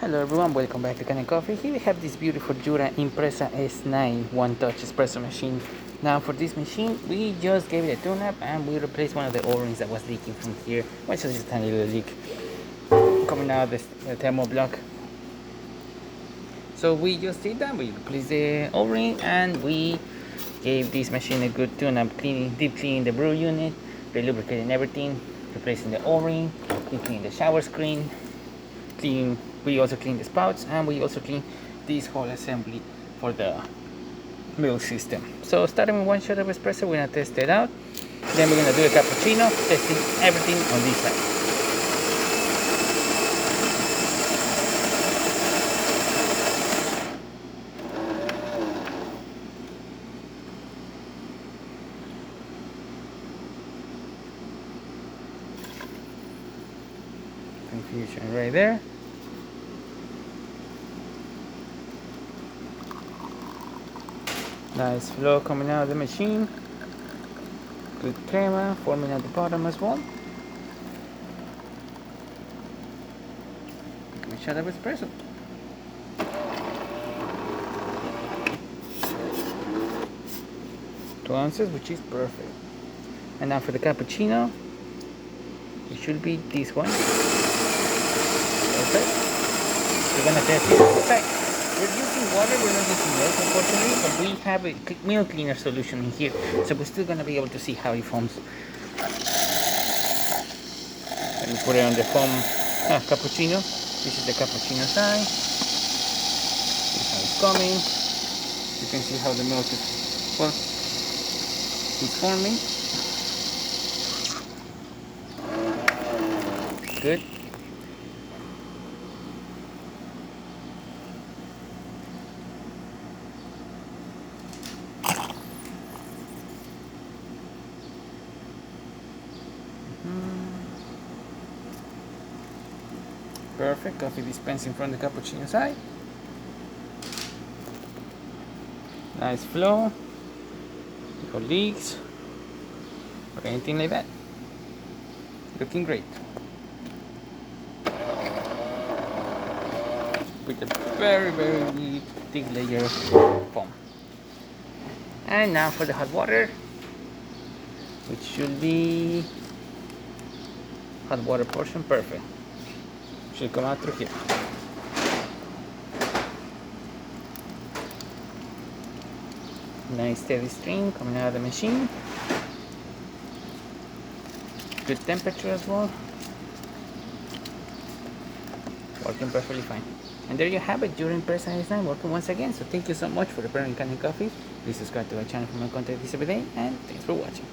Hello everyone, welcome back to Kanen Coffee. Here we have this beautiful Jura Impresa S9 one-touch espresso machine. Now for this machine, we just gave it a tune-up and we replaced one of the O-rings that was leaking from here. Which is just a tiny little leak coming out of the thermal block. So we just did that, we replaced the O-ring and we gave this machine a good tune-up, deep cleaning the brew unit, relubricating everything, replacing the O-ring, cleaning the shower screen, we also clean the spouts, and we also clean this whole assembly for the milk system. So starting with one shot of espresso, we're gonna test it out. Then we're gonna do a cappuccino, testing everything on this side. Confusion right there. Nice flow coming out of the machine. Good crema forming at the bottom as well. Good shot of espresso. Two ounces, which is perfect. And now for the cappuccino, it should be this one. Perfect. We're gonna test it outside. We're using water, we're not using milk unfortunately, but we have a milk cleaner solution in here, so we're still gonna be able to see how it foams. Let me put it on the foam cappuccino. This is the cappuccino side. This is how it's coming. You can see how the milk is, well, it's forming. Good. Perfect. Coffee dispensing from the cappuccino side. Nice flow. No leaks or anything like that. Looking great. With a very thick layer of foam. And now for the hot water, which should be hot water portion. Perfect. Should come out through here. Nice steady stream coming out of the machine. Good temperature as well. Working perfectly fine. And there you have it, Jura Impresa S9 working once again. So thank you so much for preparing Kanen Coffee. Please subscribe to our channel for more content this every day, and thanks for watching.